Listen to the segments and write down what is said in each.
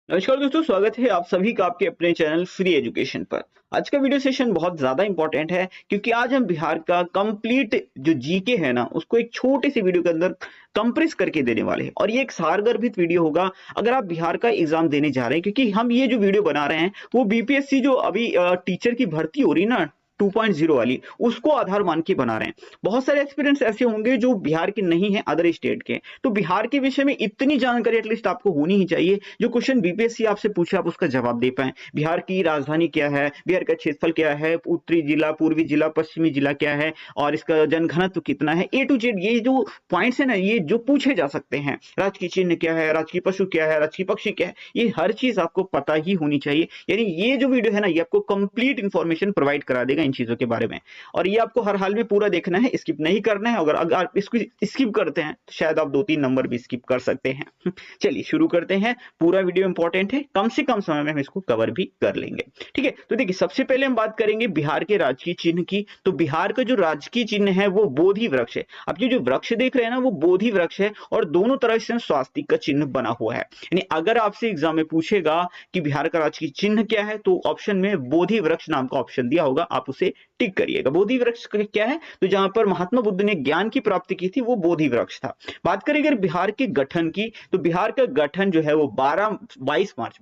नमस्कार दोस्तों, स्वागत है आप सभी का आपके अपने चैनल फ्री एजुकेशन पर। आज का वीडियो सेशन बहुत ज़्यादा इंपॉर्टेंट है क्योंकि आज हम बिहार का कंप्लीट जो जीके है ना, उसको एक छोटे से वीडियो के अंदर कंप्रेस करके देने वाले हैं और ये एक सारगर्भित वीडियो होगा अगर आप बिहार का एग्जाम देने जा रहे हैं, क्योंकि हम ये जो वीडियो बना रहे हैं वो बीपीएससी जो अभी टीचर की भर्ती हो रही ना 2.0 वाली, उसको आधार मान के बना रहे हैं। बहुत सारे एक्सपीरियंस ऐसे होंगे जो बिहार के नहीं है, अदर स्टेट के। तो बिहार के विषय में इतनी जानकारी एटलीस्ट आपको होनी ही चाहिए, जो क्वेश्चन बीपीएससी आपसे पूछे आप उसका जवाब दे पाए। बिहार की राजधानी क्या है, बिहार का क्षेत्रफल क्या है, उत्तरी जिला, पूर्वी जिला, पश्चिमी जिला क्या है और इसका जनघनत्व कितना है, ए टू जेड ये जो पॉइंट्स है ना, ये जो पूछे जा सकते हैं। राजकीय चिन्ह क्या है, राजकीय पशु क्या है, राजकीय पक्षी क्या है, ये हर चीज आपको पता ही होनी चाहिए। यानी ये जो वीडियो है ना, ये आपको कंप्लीट इंफॉर्मेशन प्रोवाइड करा देगा इन चीजों के बारे में। और ये आपको हर हाल में पूरा देखना है, स्किप नहीं करना है। अगर आप इसको स्किप करते हैं तो शायद आप 2-3 नंबर भी स्किप कर सकते हैं। चलिए शुरू करते हैं। पूरा वीडियो इंपॉर्टेंट है, कम से कम समय में हम इसको कवर भी कर लेंगे। ठीक है, तो देखिए सबसे पहले हम बात करेंगे बिहार के राजकीय चिन्ह की। तो बिहार का जो राजकीय चिन्ह है वो बोधि वृक्ष है। आप ये जो वृक्ष देख रहे हैं ना, वो बोधि वृक्ष है और दोनों तरफ से स्वास्तिक का चिन्ह बना हुआ है। यानी अगर आपसे एग्जाम में पूछेगा कि बिहार का राजकीय चिन्ह क्या है, तो ऑप्शन में बोधि वृक्ष नाम का ऑप्शन दिया होगा, आप उसे टिक करिएगा। बोधि वृक्ष क्या है, तो जहां पर महात्मा बुद्ध ने ज्ञान की प्राप्ति की थी वो बोधि वृक्ष था। बात करें अगर बिहार के गठन की, तो बिहार का गठन जो है वो 22 मार्च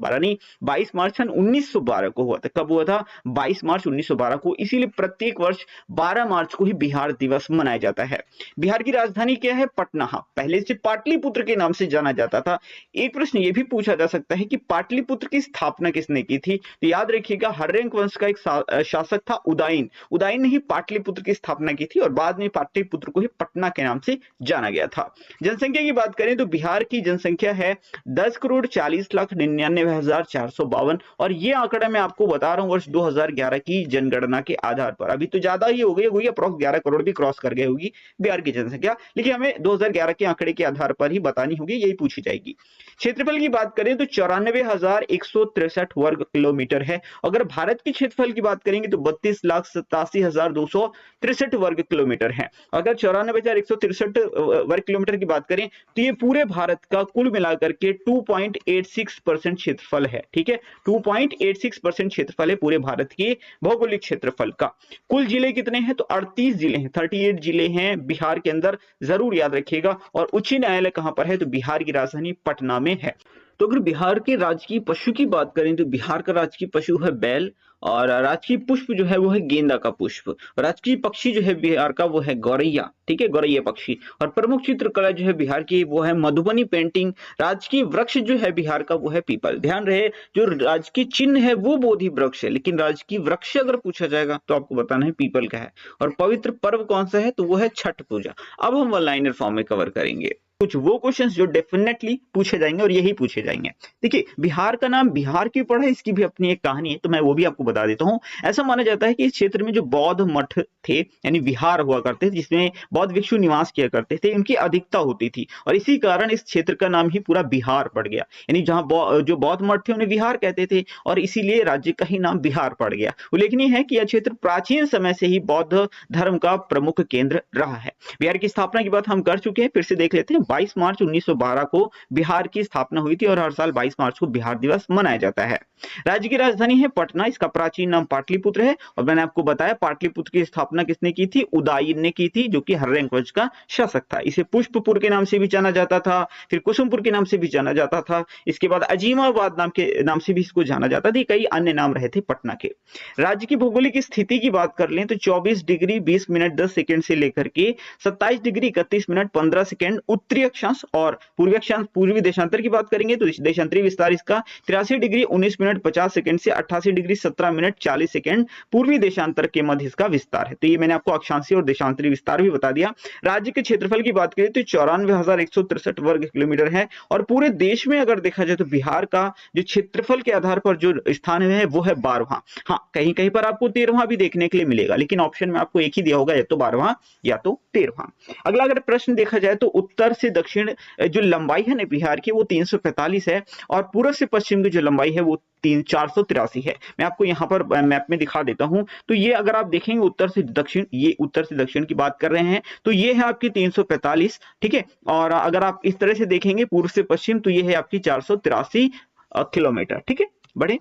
सन 1912 को हुआ था। कब हुआ था? 22 मार्च 1912 को। इसीलिए प्रत्येक वर्ष 12 मार्च को ही बिहार दिवस मनाया जाता है। बिहार की राजधानी क्या है? पटना। हाँ, पहले से पाटलिपुत्र के नाम से जाना जाता था। एक प्रश्न ये भी पूछा जा सकता है कि पाटलिपुत्र की स्थापना किसने की थी? तो याद रखिएगा, हर्यंक वंश का एक शासक था उदयन। उदयन ने ही पाटलिपुत्र की स्थापना की थी और बाद में पाटलिपुत्र को ही पटना के नाम से जाना गया था। जनसंख्या की बात करें तो बिहार की जनसंख्या है 10,40,99,452 और ये आंकड़ा मैं आपको बता रहा हूं वर्ष 2011 की जनगणना के आधार पर। अभी तो ज्यादा ही हो गई अप्रोक्स 11 करोड़ भी क्रॉस कर गई होगी बिहार की जनसंख्या, लेकिन हमें 2011 के आंकड़े के आधार पर ही बतानी होगी, यही पूछी जाएगी। क्षेत्रफल की बात करें तो 94,163 वर्ग किलोमीटर है। अगर भारत के क्षेत्रफल की बात करेंगे तो 32,87,263 वर्ग किलोमीटर है। अगर 94,163 वर्ग किलोमीटर की बात करें तो ये पूरे भारत का कुल मिलाकर के 2.86% क्षेत्रफल है। ठीक है, 2.86% क्षेत्रफल है पूरे भारत के भौगोलिक क्षेत्रफल का। कुल जिले कितने हैं? तो 38 जिले हैं, 38 जिले हैं बिहार के अंदर, जरूर याद रखिएगा। और उच्च न्यायालय कहां पर है? तो बिहार की राजधानी पटना में है। तो अगर बिहार के राजकीय पशु की बात करें तो बिहार का राजकीय पशु है बैल और राजकीय पुष्प जो है वो है गेंदा का पुष्प। राजकीय पक्षी जो है बिहार का वो है गौरैया। ठीक है, गौरैया पक्षी। और प्रमुख चित्रकला जो है बिहार की वो है मधुबनी पेंटिंग। राजकीय वृक्ष जो है बिहार का वो है पीपल। ध्यान रहे, जो राजकीय चिन्ह है वो बोधि वृक्ष है, लेकिन राजकीय वृक्ष अगर पूछा जाएगा तो आपको बताना है पीपल का है। और पवित्र पर्व कौन सा है? तो वो है छठ पूजा। अब हम वन लाइनर फॉर्म में कवर करेंगे कुछ वो क्वेश्चंस जो डेफिनेटली पूछे जाएंगे और यही पूछे जाएंगे। देखिए, बिहार का नाम बिहार क्यों पड़ा है, इसकी भी अपनी एक कहानी है, तो मैं वो भी आपको बता देता हूँ। ऐसा माना जाता है कि इस क्षेत्र में जो बौद्ध मठ थे, यानी विहार हुआ करते थे जिसमें बौद्ध भिक्षु निवास किया करते थे, उनकी अधिकता होती थी और इसी कारण इस क्षेत्र का नाम ही पूरा बिहार पड़ गया। यानी जहां जो बौद्ध मठ थे उन्हें विहार कहते थे और इसीलिए राज्य का ही नाम बिहार पड़ गया। उल्लेखनीय है कि यह क्षेत्र प्राचीन समय से ही बौद्ध धर्म का प्रमुख केंद्र रहा है। बिहार की स्थापना की बात हम कर चुके हैं, फिर से देख लेते हैं। 22 मार्च 1912 को बिहार की स्थापना हुई थी और हर साल 22 मार्च को बिहार दिवस मनाया जाता है। राज्य की राजधानी है पटना, इसका प्राचीन नाम पाटलिपुत्र है और मैंने आपको बताया पाटलिपुत्र की स्थापना किसने की थी? उदयन ने की थी, जो कि हर्यंक वंश का शासक था। इसे पुष्पपुर के नाम से भी जाना जाता था, फिर कुसुमपुर के नाम से भी जाना जाता था, इसके बाद अजीमाबाद नाम से भी इसको जाना जाता था। कई अन्य नाम रहे थे पटना के। राज्य की भौगोलिक स्थिति की बात कर लें तो 24 डिग्री 20 मिनट 10 सेकंड से लेकर के 27 डिग्री 31 मिनट 15 सेकंड उत्तरी अक्षांश और पूर्वी अक्षांश, पूर्वी देशांतर की बात करेंगे तो देशांतरी विस्तार इसका 83 डिग्री 19 मिनट 50 सेकंड से 88 डिग्री 17 मिनट 40 सेकंड पूर्वी देशांतर के मध्य इसका विस्तार है। तो ये मैंने आपको अक्षांशीय और देशांतरी विस्तार भी बता दिया। राज्य के क्षेत्रफल की बात करें तो 94,163 वर्ग किलोमीटर है और पूरे देश में अगर देखा जाए तो बिहार का जो क्षेत्रफल के आधार पर जो स्थान है वो है 12वां। हाँ, कहीं कहीं पर आपको 13वां भी देखने के लिए मिलेगा, लेकिन ऑप्शन में आपको एक ही दिया होगा, या तो 12वां या तो 13वां। अगला अगर प्रश्न देखा जाए तो उत्तर से दक्षिण जो लंबाई है ना बिहार की वो 345 है और पूर्व से पश्चिम की जो लंबाई है वो 483 है। मैं आपको यहाँ पर मैप में दिखा देता हूं। तो ये अगर आप देखेंगे उत्तर से दक्षिण, ये उत्तर से दक्षिण की बात कर रहे हैं तो ये है आपकी 345। ठीक है, और अगर आप इस तरह से देखेंगे पूर्व से पश्चिम तो ये है आपकी 483 किलोमीटर। ठीक है, बढ़े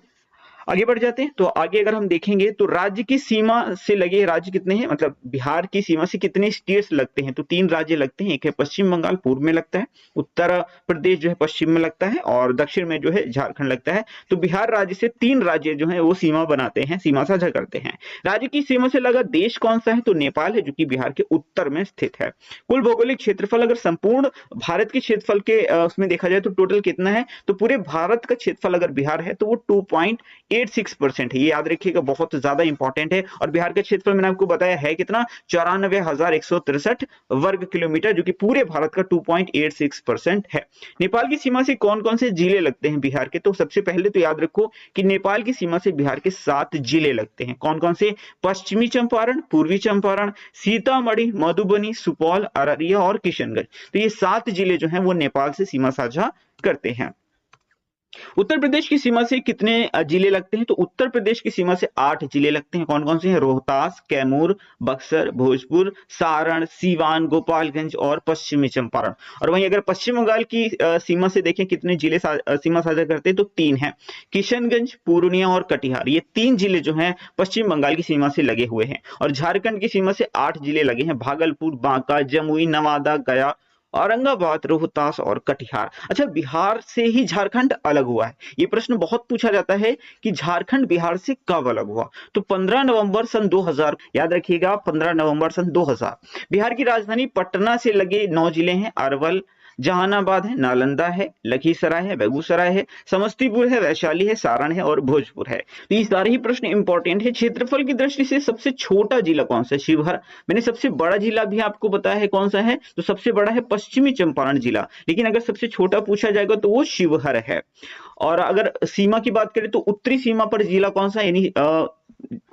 आगे बढ़ जाते हैं। तो आगे अगर हम देखेंगे तो राज्य की सीमा से लगे राज्य कितने हैं, मतलब बिहार की सीमा से कितने स्टेट्स लगते हैं, तो 3 राज्य लगते हैं। एक है पश्चिम बंगाल पूर्व में लगता है, उत्तर प्रदेश जो है पश्चिम में लगता है, और दक्षिण में जो है झारखंड लगता है। तो बिहार राज्य से 3 राज्य जो है वो सीमा बनाते हैं, सीमा साझा करते हैं। राज्य की सीमा से लगा देश कौन सा है, तो नेपाल है, जो कि बिहार के उत्तर में स्थित है। कुल भौगोलिक क्षेत्रफल अगर संपूर्ण भारत के क्षेत्रफल के उसमें देखा जाए तो टोटल कितना है, तो पूरे भारत का क्षेत्रफल अगर बिहार है तो वो 2.86% है। ये याद रखिएगा, बहुत ज्यादा इंपॉर्टेंट है। और बिहार का क्षेत्रफल मैंने आपको बताया है कितना, 94,163 वर्ग किलोमीटर, जो कि पूरे भारत का 2.86% है। नेपाल की सीमा से कौन कौन से जिले लगते हैं बिहार के, तो सबसे पहले तो याद रखो कि नेपाल की सीमा से बिहार के 7 जिले लगते हैं। कौन कौन से, पश्चिमी चंपारण, पूर्वी चंपारण, सीतामढ़ी, मधुबनी, सुपौल, अररिया और किशनगंज। तो ये 7 जिले जो हैं वो नेपाल से सीमा साझा करते हैं। उत्तर प्रदेश की सीमा से कितने जिले लगते हैं, तो उत्तर प्रदेश की सीमा से 8 जिले लगते हैं। कौन कौन से हैं, रोहतास, कैमूर, बक्सर, भोजपुर, सारण, सीवान, गोपालगंज और पश्चिमी चंपारण। और वहीं अगर पश्चिम बंगाल की सीमा से देखें कितने जिले सीमा साझा करते हैं, तो 3 हैं, किशनगंज, पूर्णिया और कटिहार। ये 3 जिले जो हैं पश्चिम बंगाल की सीमा से लगे हुए हैं। और झारखंड की सीमा से 8 जिले लगे हैं, भागलपुर, बांका, जमुई, नवादा, गया, औरंगाबाद, रोहतास और कटिहार। अच्छा, बिहार से ही झारखंड अलग हुआ है, ये प्रश्न बहुत पूछा जाता है कि झारखंड बिहार से कब अलग हुआ, तो 15 नवंबर सन 2000, याद रखिएगा 15 नवंबर सन 2000। बिहार की राजधानी पटना से लगे 9 जिले हैं, अरवल, जहानाबाद है, नालंदा है, लखीसराय है, बेगूसराय है, समस्तीपुर है, वैशाली है, सारण है और भोजपुर है। तो ये सारे ही प्रश्न इंपॉर्टेंट है। क्षेत्रफल की दृष्टि से सबसे छोटा जिला कौन सा है, शिवहर। मैंने सबसे बड़ा जिला भी आपको बताया है कौन सा है, तो सबसे बड़ा है पश्चिमी चंपारण जिला, लेकिन अगर सबसे छोटा पूछा जाएगा तो वो शिवहर है। और अगर सीमा की बात करें तो उत्तरी सीमा पर जिला कौन सा, यानी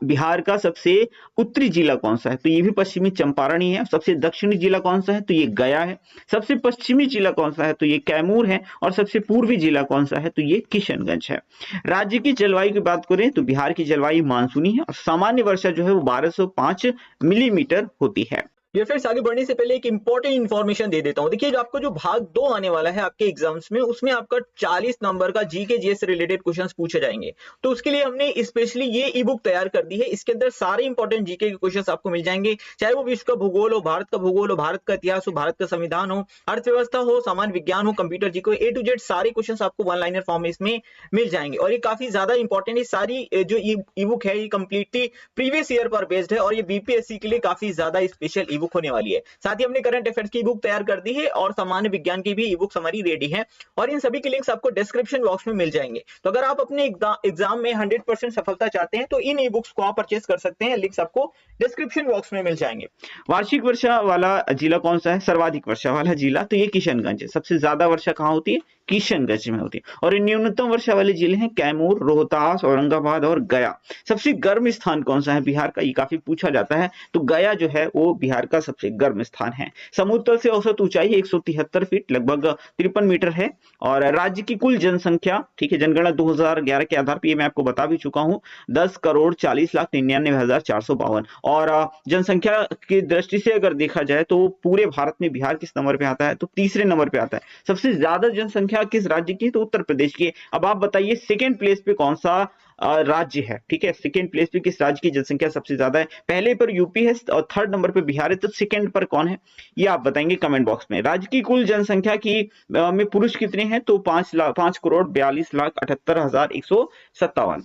बिहार का सबसे उत्तरी जिला कौन सा है, तो ये भी पश्चिमी चंपारण ही है। सबसे दक्षिणी जिला कौन सा है, तो ये गया है। सबसे पश्चिमी जिला कौन सा है, तो ये कैमूर है। और सबसे पूर्वी जिला कौन सा है, तो ये किशनगंज है। राज्य की जलवायु की बात करें तो बिहार की जलवायु मानसूनी है और सामान्य वर्षा जो है वो 1205 मिलीमीटर होती है। ये फ्रेंड्स, आगे बढ़ने से पहले एक इंपॉर्टेंट इन्फॉर्मेशन दे देता हूं। देखिए, जो आपको जो भाग 2 आने वाला है आपके एग्जाम्स में, उसमें आपका 40 नंबर का जीके जीएस से रिलेटेड क्वेश्चंस पूछे जाएंगे। तो उसके लिए हमने स्पेशली ये ई बुक तैयार कर दी है। इसके अंदर सारे इंपॉर्टेंट जीके के क्वेश्चंस आपको मिल जाएंगे, चाहे वो विश्व का भूगोल हो, भारत का भूगोल हो, भारत का इतिहास हो, भारत का संविधान हो, अर्थव्यवस्था हो, सामान्य विज्ञान हो, कंप्यूटर जी को, ए टू जेड सारे क्वेश्चंस आपको वन लाइनर फॉर्म में इसमें मिल जाएंगे। और ये काफी ज्यादा इंपॉर्टेंट है। सारी जो ई बुक है ये कंप्लीटली प्रीवियस ईयर पर बेस्ड है और ये बीपीएससी के लिए काफी ज्यादा स्पेशल ई बुक होने वाली है। साथ ही हमने करंट अफेयर्स की बुक तैयार कर दी है और सामान्य विज्ञान की भी ई बुक्स हमारी रेडी है। और इन सभी के लिंक्स आपको डिस्क्रिप्शन बॉक्स में मिल जाएंगे। तो अगर आप अपने एग्जाम में 100% सफलता चाहते हैं तो इन ई बुक्स को आप परचेस कर सकते हैं। लिंक्स आपको डिस्क्रिप्शन बॉक्स में मिल जाएंगे। वार्षिक वर्षा वाला जिला कौन सा है, सर्वाधिक वर्षा वाला जिला, तो ये किशनगंज है। सबसे ज्यादा वर्षा कहाँ होती है, किशनगंज में होती है। और न्यूनतम वर्षा वाले जिले हैं कैमूर, रोहतास, औरंगाबाद और गया। सबसे गर्म स्थान कौन सा है बिहार का, ये काफी पूछा जाता है, तो गया जो है वो बिहार का सबसे गर्म स्थान है। समुद्र तल से औसत ऊंचाई 173 फीट लगभग 53 मीटर है। और राज्य की कुल जनसंख्या, ठीक है, जनगणना 2011 के आधार पर, मैं आपको बता भी चुका हूं, 10,40,99,452। और जनसंख्या की दृष्टि से अगर देखा जाए तो पूरे भारत में बिहार किस नंबर पे आता है, तो तीसरे नंबर पे आता है। सबसे ज्यादा जनसंख्या किस राज्य की, तो उत्तर प्रदेश की। अब आप बताइए सेकेंड प्लेस पे कौन सा राज्य है, ठीक है, सेकेंड प्लेस पे किस राज्य की जनसंख्या सबसे ज्यादा है। पहले पर यूपी है और थर्ड नंबर पे बिहार है, तो सेकेंड पर कौन है ये आप बताएंगे कमेंट बॉक्स में। राज्य की कुल जनसंख्या की में पुरुष कितने हैं, तो 5,42,78,157।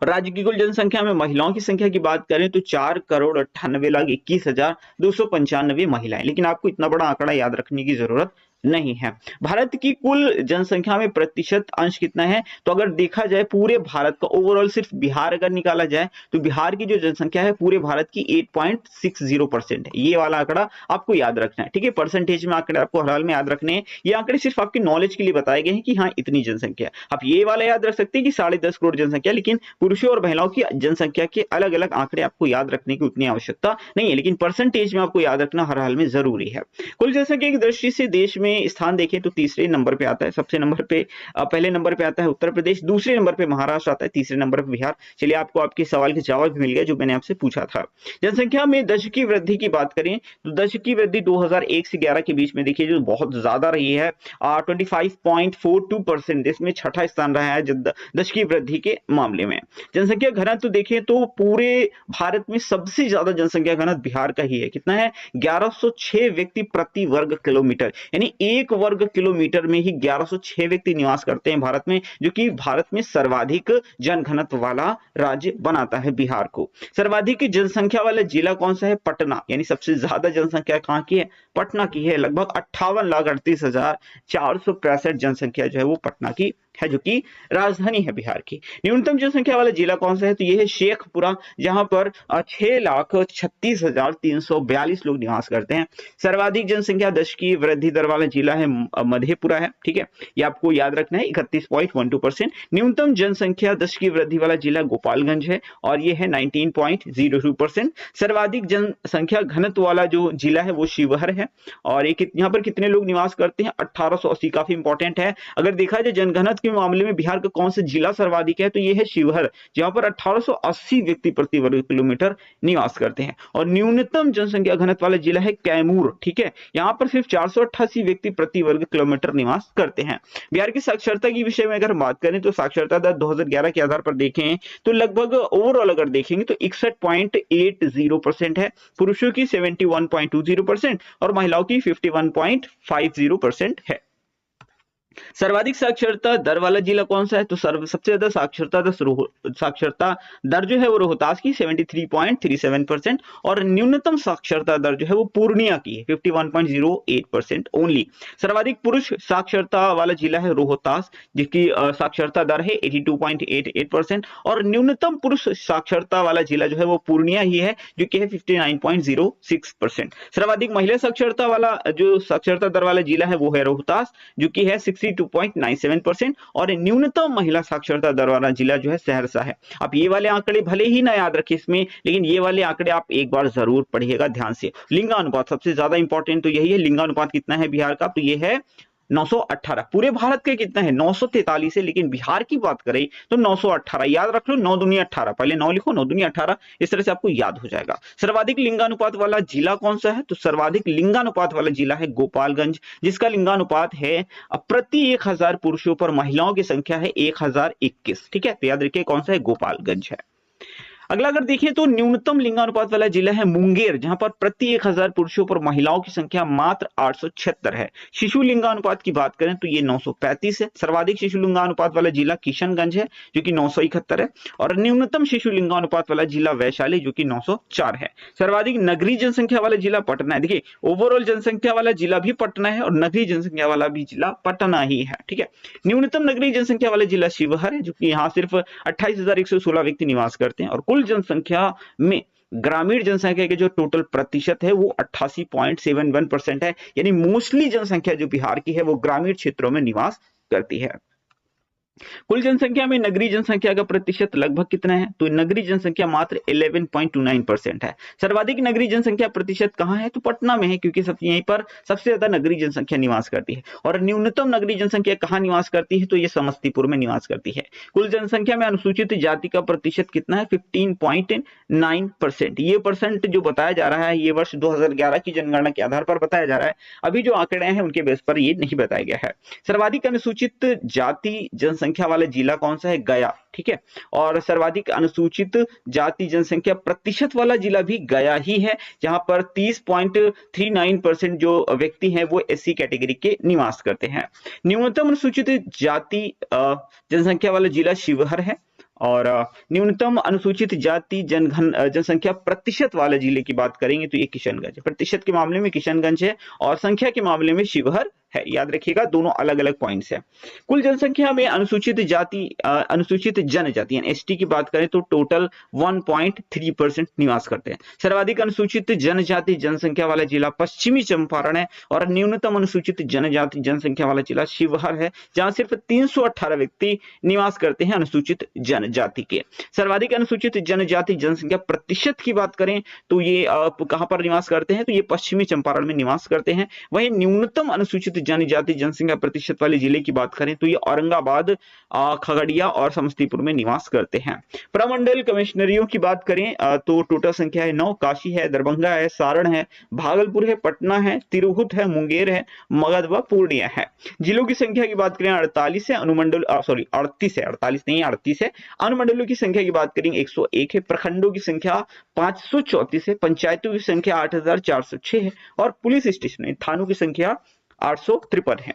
राज्य की कुल जनसंख्या में महिलाओं की संख्या की बात करें तो 4,98,21,295 महिलाएं। लेकिन आपको इतना बड़ा आंकड़ा याद रखने की जरूरत नहीं है। भारत की कुल जनसंख्या में प्रतिशत अंश कितना है, तो अगर देखा जाए पूरे भारत का ओवरऑल, सिर्फ बिहार अगर निकाला जाए तो बिहार की जो जनसंख्या है पूरे भारत की 8.60% है। ये वाला आंकड़ा आपको याद रखना है, ठीक है। परसेंटेज में आंकड़े आपको हर हाल में याद रखने हैं। ये आंकड़े सिर्फ आपके नॉलेज के लिए बताए गए हैं कि हाँ इतनी जनसंख्या। आप ये वाला याद रख सकते हैं कि 10.5 करोड़ जनसंख्या, लेकिन पुरुषों और महिलाओं की जनसंख्या के अलग अलग आंकड़े आपको याद रखने की उतनी आवश्यकता नहीं है, लेकिन परसेंटेज में आपको याद रखना हर हाल में जरूरी है। कुल जनसंख्या की दृष्टि से देश में में स्थान देखें तो तीसरे नंबर पे आता है, सबसे नंबर पे पहले नंबर पे आता है उत्तर प्रदेश, दूसरे नंबर पे महाराष्ट्र आता है, तीसरे नंबर पे बिहार। चलिए आपको आपके सवाल के जवाब मिल गया जो मैंने आपसे पूछा था। जनसंख्या में दशक की वृद्धि की बात करें तो दशक की वृद्धि 2001 से 11 के बीच में देखिए जो बहुत ज्यादा रही है, 25.42%, इसमें छठा स्थान रहा है दशक की वृद्धि के मामले में। जनसंख्या घनत्व देखें तो पूरे भारत में सबसे ज्यादा जनसंख्या घनत्व बिहार का ही है। कितना है? 1106 व्यक्ति प्रति वर्ग किलोमीटर, यानी एक वर्ग किलोमीटर में ही 1106 व्यक्ति निवास करते हैं भारत में, जो कि भारत में सर्वाधिक जनघनत्व वाला राज्य बनाता है बिहार को। सर्वाधिक जनसंख्या वाला जिला कौन सा है? पटना, यानी सबसे ज्यादा जनसंख्या कहां की है? पटना की है। लगभग 58,38,465 जनसंख्या जो है वो पटना की है, जो कि राजधानी है बिहार की। न्यूनतम जनसंख्या वाला जिला कौन सा है? तो यह है शेखपुरा, जहां पर 6,36,342 लोग निवास करते हैं। सर्वाधिक जनसंख्या दशक की वृद्धि दर वाला जिला है मधेपुरा है, ठीक है, ये आपको याद रखना है, 31.12%। न्यूनतम जनसंख्या दशक की वृद्धि वाला जिला गोपालगंज है और ये है 19.02%। सर्वाधिक जनसंख्या घनत्व वाला जो जिला है वो शिवहर है और यहाँ पर कितने लोग निवास करते हैं? 1880, काफी इंपॉर्टेंट है। अगर देखा जाए जनघनत्व के मामले में बिहार का कौन सा जिला सर्वाधिक है तो यह है शिवहर, जहां पर 1880 व्यक्ति प्रति वर्ग किलोमीटर निवास करते हैं। और न्यूनतम जनसंख्या घनत्व वाला जिला है कैमूर, ठीक है, यहां पर सिर्फ 488 व्यक्ति प्रति वर्ग किलोमीटर निवास करते हैं। बिहार की साक्षरता के विषय में अगर बात करें तो साक्षरता दर 2011 के आधार पर देखें तो लगभग ओवरऑल अगर देखेंगे तो 61.80% है, पुरुषों की 71.20% और महिलाओं की 51.50% है। सर्वाधिक साक्षरता दर वाला जिला कौन सा है? तो सबसे ज्यादा साक्षरता दर जो है वो रोहतास की 73.37% और न्यूनतम साक्षरता दर जो है वो पूर्णिया की है 51.08% ओनली। सर्वाधिक पुरुष साक्षरता वाला जिला है रोहतास, जिसकी साक्षरता दर है 82.88% और न्यूनतम पुरुष साक्षरता वाला जिला जो है वो पूर्णिया ही है, जो कि है 59.06%। सर्वाधिक महिला साक्षरता वाला जो साक्षरता दर वाला जिला है वो है रोहतास, जो कि है 62.97% और न्यूनतम महिला साक्षरता दर वाला जिला जो है सहरसा है। आप ये वाले आंकड़े भले ही ना याद रखें इसमें, लेकिन ये वाले आंकड़े आप एक बार जरूर पढ़िएगा ध्यान से। लिंगानुपात सबसे ज्यादा इंपॉर्टेंट तो यही है, लिंगानुपात कितना है बिहार का? तो ये है 918। पूरे भारत के कितना है? 943 है, लेकिन बिहार की बात करें तो 918। याद रख लो, 9 दूनी 18, पहले 9 लिखो, 9 दूनी 18, इस तरह से आपको याद हो जाएगा। सर्वाधिक लिंगानुपात वाला जिला कौन सा है? तो सर्वाधिक लिंगानुपात वाला जिला है गोपालगंज, जिसका लिंगानुपात है प्रति 1000 पुरुषों पर महिलाओं की संख्या है 1021, ठीक है, तो याद रखिए कौन सा है? गोपालगंज है। अगला अगर देखें तो न्यूनतम लिंगानुपात वाला जिला है मुंगेर, जहां पर प्रति 1000 पुरुषों पर महिलाओं की संख्या मात्र 876 है। शिशु लिंगानुपात की बात करें तो ये 935 है। सर्वाधिक शिशु लिंगानुपात वाला जिला किशनगंज है, जो कि 971 है और न्यूनतम शिशु लिंगानुपात वाला जिला वैशाली, जो कि 904 है। सर्वाधिक नगरीय जनसंख्या वाला जिला पटना है। देखिए ओवरऑल जनसंख्या वाला जिला भी पटना है और नगरीय जनसंख्या वाला भी जिला पटना ही है, ठीक है। न्यूनतम नगरीय जनसंख्या वाला जिला शिवहर है, जो कि यहाँ सिर्फ 28,116 व्यक्ति निवास करते हैं और कुल जनसंख्या में ग्रामीण जनसंख्या के जो टोटल प्रतिशत है वो 88.71% है, यानी मोस्टली जनसंख्या जो बिहार की है वो ग्रामीण क्षेत्रों में निवास करती है। कुल जनसंख्या में नगरीय जनसंख्या का प्रतिशत लगभग कितना है? तो नगरीय जनसंख्या मात्र 11.29% है। सर्वाधिक नगरीय जनसंख्या प्रतिशत कहां है? तो पटना में है, क्योंकि यहीं पर सबसे ज्यादा नगरीय जनसंख्या निवास करती है। और न्यूनतम नगरीय जनसंख्या कहां निवास करती है? तो ये समस्तीपुर में निवास करती है। कुल जनसंख्या में अनुसूचित जाति का प्रतिशत कितना है? 15.9%। ये परसेंट जो बताया जा रहा है ये वर्ष 2011 की जनगणना के आधार पर बताया जा रहा है, अभी जो आंकड़े हैं उनके बेस पर ये नहीं बताया गया है। सर्वाधिक अनुसूचित जाति जनसंख्या वाला जिला कौन सा है? गया, ठीक है। और सर्वाधिक अनुसूचित जाति जनसंख्या प्रतिशत वाला जिला भी गया ही है, जहां पर 30.39% जो व्यक्ति हैं वो एससी कैटेगरी के निवास करते हैं। न्यूनतम अनुसूचित जाति जनसंख्या वाला जिला शिवहर है और न्यूनतम अनुसूचित जाति जनसंख्या प्रतिशत वाले जिले की बात करेंगे तो ये किशनगंज है। प्रतिशत के मामले में किशनगंज है और संख्या के मामले में शिवहर है। याद रखिएगा दोनों अलग अलग पॉइंट्स हैं। कुल जनसंख्या में अनुसूचित जनजाति यानी एसटी की बात करें तो टोटल 1.3% निवास करते हैं। सर्वाधिक अनुसूचित जनजाति जनसंख्या वाला जिला पश्चिमी चंपारण है और न्यूनतम अनुसूचित जनजाति जनसंख्या वाला जिला शिवहर है, जहां सिर्फ 318 व्यक्ति निवास करते हैं अनुसूचित जनजाति के। सर्वाधिक अनुसूचित जनजाति जनसंख्या प्रतिशत की बात करें तो ये कहां पर निवास करते हैं? तो ये पश्चिमी चंपारण में निवास करते हैं। वहीं न्यूनतम अनुसूचित जनजाति जनसंख्या प्रतिशत वाले जिले की बात करें तो ये औरंगाबाद, खगड़िया और समस्तीपुर में निवास करते हैं। प्रमंडल कमिश्नरियों की बात करें तो टोटल संख्या है 9। काशी है, दरभंगा है, सारण है, भागलपुर है, पटना है, तिरहुत है, मुंगेर है, मगध व पूर्णिया है। जिलों की संख्या की बात करें 48 है, अनुमंडल 38 है, 48 नहीं 38 है। अनुमंडलों की संख्या की बात करें 101 है, प्रखंडों की संख्या 534 है, पंचायतों की संख्या 8406 है और पुलिस स्टेशन थानों की संख्या 853 है।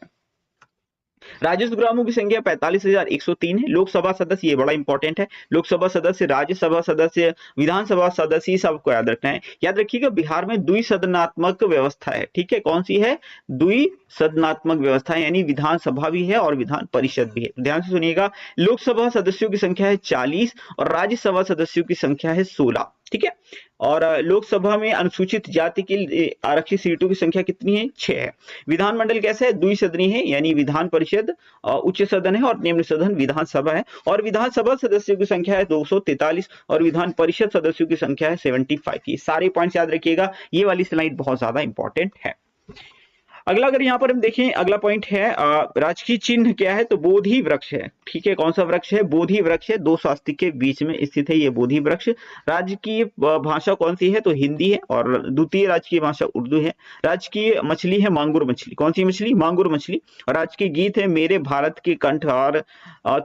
राजस्व ग्रामों की संख्या 45,103 है। लोकसभा सदस्य, ये बड़ा इंपॉर्टेंट है, लोकसभा सदस्य, राज्यसभा सदस्य, विधानसभा सदस्य, सबको याद रखना है। याद रखिएगा बिहार में द्विसदनात्मक व्यवस्था है, ठीक है। कौन सी है? द्विसदनात्मक व्यवस्था, यानी विधानसभा भी है और विधान परिषद भी है। ध्यान से सुनिएगा, लोकसभा सदस्यों की संख्या है 40 और राज्यसभा सदस्यों की संख्या है 16, ठीक है। और लोकसभा में अनुसूचित जाति की आरक्षित सीटों की संख्या कितनी है? 6 है। विधानमंडल कैसा है? द्विसदनीय है, यानी विधान परिषद उच्च सदन है और निम्न सदन विधानसभा है। और विधानसभा सदस्यों की संख्या है 243 और विधान परिषद सदस्यों की संख्या है 75। ये सारे पॉइंट्स याद रखिएगा, ये वाली स्लाइड बहुत ज्यादा इंपॉर्टेंट है। अगला अगर यहाँ पर हम देखें, अगला पॉइंट है राजकीय चिन्ह क्या है? तो बोधि वृक्ष है, ठीक है। कौन सा वृक्ष है? बोधि वृक्ष है, 2 स्वास्तिक के बीच में स्थित है ये बोधि वृक्ष। राजकीय भाषा कौन सी है? तो हिंदी है और द्वितीय राजकीय भाषा उर्दू है। राजकीय मछली है मांगुर मछली। कौन सी मछली? मांगुर मछली। और राजकीय गीत है मेरे भारत के कंठ और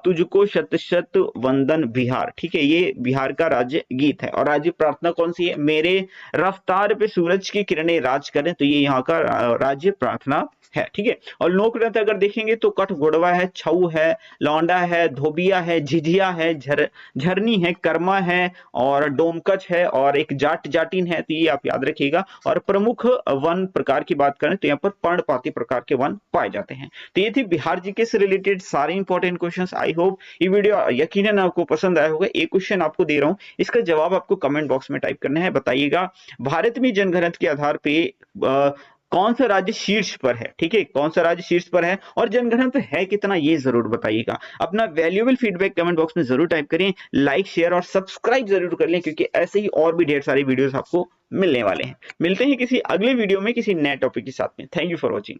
तुझको शत शत वंदन बिहार, ठीक है, ये बिहार का राज्य गीत है। और राज्य प्रार्थना कौन सी है? मेरे रफ्तार पे सूरज की किरणें राज करें, तो ये यहाँ का राज्य प्रार्थना है, ठीक है। और लोक नृत्य अगर देखेंगे तो कठ घोड़वा है, छऊ है, लौंडा है, धोबिया है, झिझिया है, झरनी है, कर्मा है और डोमकच है और एक जाट जाटिन है, तो ये आप याद रखिएगा। और प्रमुख वन प्रकार की बात करें तो यहाँ पर पर्णपाती प्रकार के वन पाए जाते हैं। तो ये थी बिहार जीके से रिलेटेड सारे इंपॉर्टेंट क्वेश्चंस। आई होप ये वीडियो यकीनन आपको पसंद आया होगा। एक क्वेश्चन आपको दे रहा हूं, इसका जवाब आपको कमेंट बॉक्स में टाइप करना है। बताइएगा भारत में जनघनत्व के आधार पे कौन सा राज्य शीर्ष पर है, ठीक है, कौन सा राज्य शीर्ष पर है और जनघनत्व है कितना, ये जरूर बताइएगा। अपना वैल्यूएबल फीडबैक कमेंट बॉक्स में जरूर टाइप करें। लाइक, शेयर और सब्सक्राइब जरूर कर लें, क्योंकि ऐसे ही और भी ढेर सारी वीडियोस आपको मिलने वाले हैं। मिलते हैं किसी अगले वीडियो में किसी नए टॉपिक के साथ में। Thank you for watching.